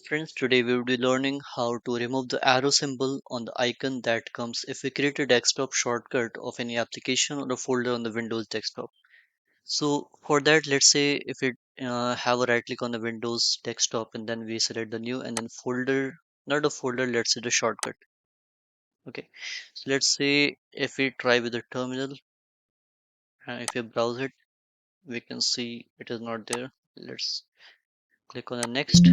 Friends, today we will be learning how to remove the arrow symbol on the icon that comes if we create a desktop shortcut of any application or a folder on the Windows desktop. So for that, let's say if we have a right click on the Windows desktop and then we select the new and then folder, not a folder, let's say the shortcut. Okay, so let's say if we try with the terminal and if we browse it, we can see it is not there. Let's click on the next.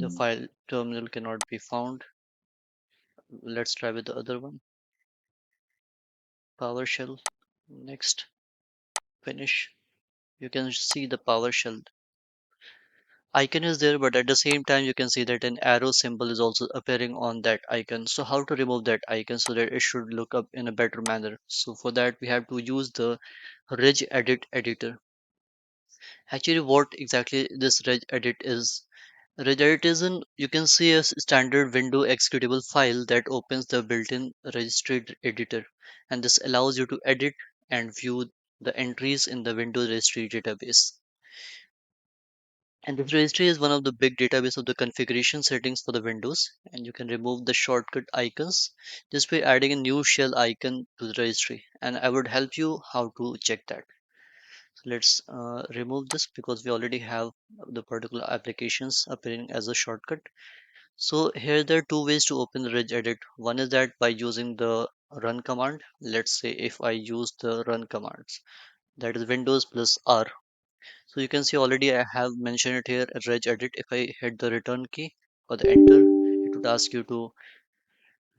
The file terminal cannot be found. Let's try with the other one. PowerShell. Next, finish. You can see the PowerShell icon is there, but at the same time, you can see that an arrow symbol is also appearing on that icon. So how to remove that icon so that it should look up in a better manner? So for that, we have to use the regedit editor. Actually, what exactly this regedit is? Regedit is an you can see a standard window executable file that opens the built-in registry editor, and this allows you to edit and view the entries in the Windows registry database. And this registry is one of the big database of the configuration settings for the Windows, and you can remove the shortcut icons just by adding a new shell icon to the registry. And I would help you how to check that. So let's remove this because we already have the particular applications appearing as a shortcut. So here there are two ways to open the regedit. One is that by using the run command. Let's say if I use the run commands, that is Windows plus R. So you can see already I have mentioned it here regedit. If I hit the return key or the enter, it would ask you to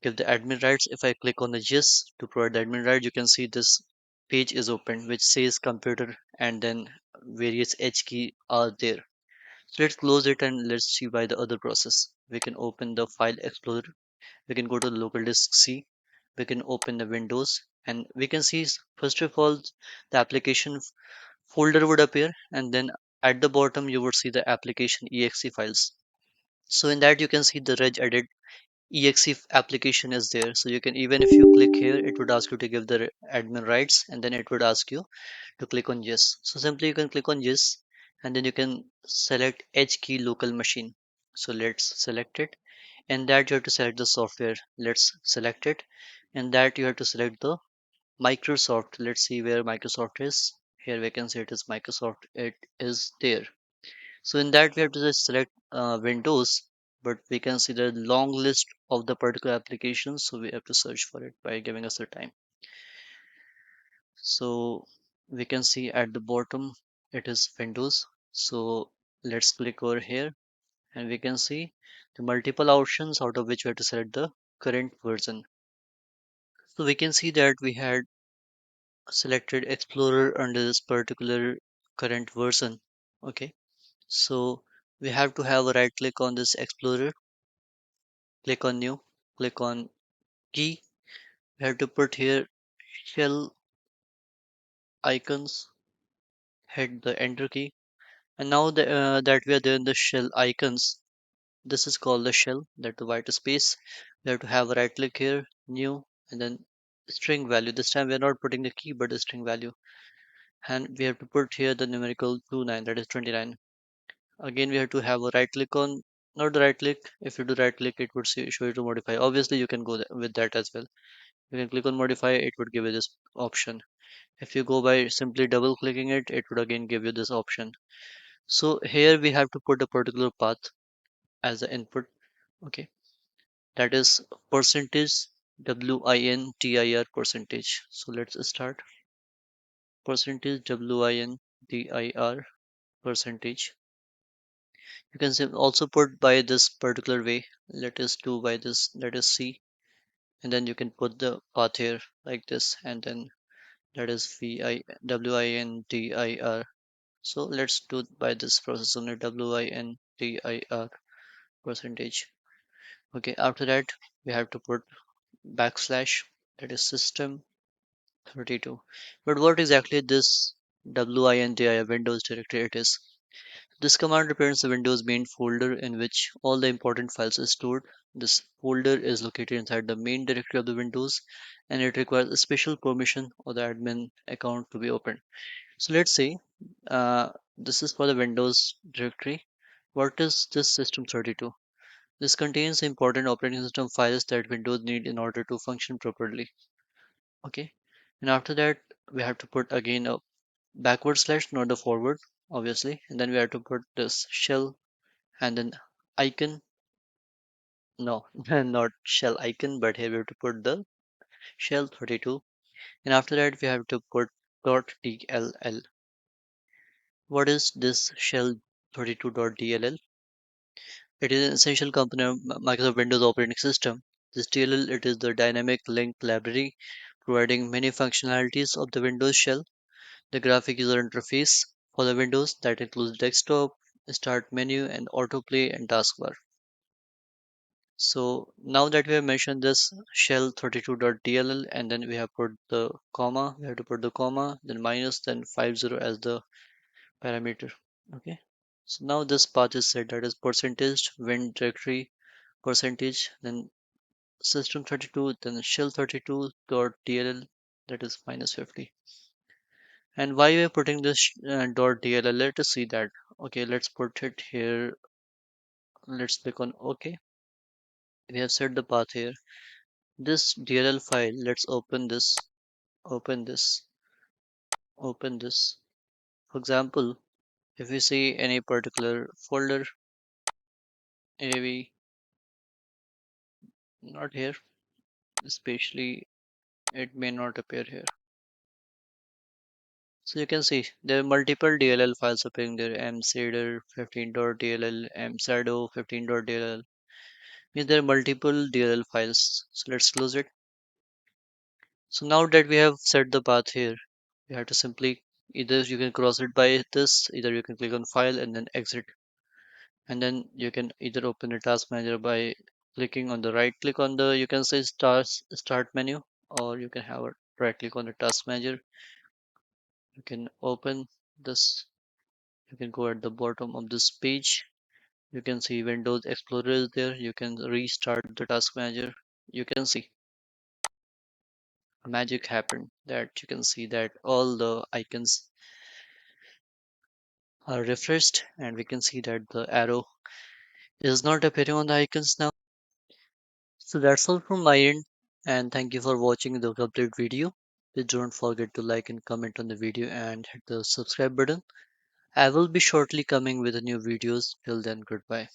give the admin rights. If I click on the yes to provide the admin rights, you can see this page is open which says computer and then various H key are there. So let's close it and let's see by the other process. We can open the file explorer. We can go to the local disk C. We can open the Windows and we can see first of all the application folder would appear, and then at the bottom you would see the application exe files. So in that you can see the regedit exe application is there. So you can, even if you click here, it would ask you to give the admin rights and then it would ask you to click on yes. So simply you can click on yes and then you can select H key local machine. So let's select it, and that you have to select the software. Let's select it, and that you have to select the Microsoft. Let's see where Microsoft is. Here we can see it is Microsoft. It is there. So in that we have to just select Windows, but we can see the long list of the particular applications. So we have to search for it by giving us the time. So we can see at the bottom it is Windows. So let's click over here and we can see the multiple options out of which we have to select the current version. So we can see that we had selected Explorer under this particular current version. Okay, so we have to have a right click on this Explorer, click on new, click on key. We have to put here shell icons, hit the enter key, and now that we are there in the shell icons, this is called the shell, that the white space. We have to have a right click here, new, and then string value. This time we are not putting the key but the string value, and we have to put here the numerical 29, that is 29. Again we have to have a right click on, not the right click. If you do right click, it would show you to modify. Obviously you can go with that as well. You can click on modify, it would give you this option. If you go by simply double clicking it, it would again give you this option. So here we have to put a particular path as the input. Okay, that is percentage WINTIR percentage. So let's start percentage WINTIR percentage. You can also put by this particular way. Let us do by this, let us see, and then you can put the path here like this, and then that is WINTIR. So let's do by this process only, WINTIR percentage. Okay, after that we have to put backslash, that is system 32. But what exactly this WINTIR Windows directory it is? This command represents the Windows main folder in which all the important files are stored. This folder is located inside the main directory of the Windows, and it requires a special permission or the admin account to be opened. So let's say this is for the Windows directory. What is this system 32? This contains important operating system files that Windows need in order to function properly. Okay, and after that we have to put again a backward slash, not the forward, obviously, and then we have to put this shell and then icon. No, not shell icon, but here we have to put the shell 32, and after that we have to put .dll. What is this shell 32.dll? It is an essential component of Microsoft Windows operating system. This DLL, it is the dynamic link library providing many functionalities of the Windows shell. The graphic user interface for the Windows that includes desktop, start menu, and autoplay and taskbar. So now that we have mentioned this shell 32.dll and then we have put the comma, we have to put the comma, then minus, then 50 as the parameter. Okay. So now this path is set, that is percentage win directory percentage, then system32, then shell32.dll, that is minus 50. And why we are putting this .dll? Let us see that. Okay, let's put it here. Let's click on OK. We have set the path here. This DLL file, let's open this, open this. For example, if we see any particular folder, AV, not here, especially it may not appear here. So you can see there are multiple DLL files appearing there, mceder 15.dll, msado 15.dll. Means there are multiple DLL files. So let's close it. So now that we have set the path here, we have to simply either you can cross it by this, either you can click on file and then exit, and then you can either open a task manager by clicking on the right click on the, you can say start menu, or you can have a right click on the task manager. You can open this, you can go at the bottom of this page, you can see Windows Explorer is there, you can restart the task manager. You can see a magic happened, that you can see that all the icons are refreshed, and we can see that the arrow is not appearing on the icons now. So that's all from my end, and thank you for watching the complete video. Please don't forget to like and comment on the video and hit the subscribe button. I will be shortly coming with new videos. Till then, goodbye.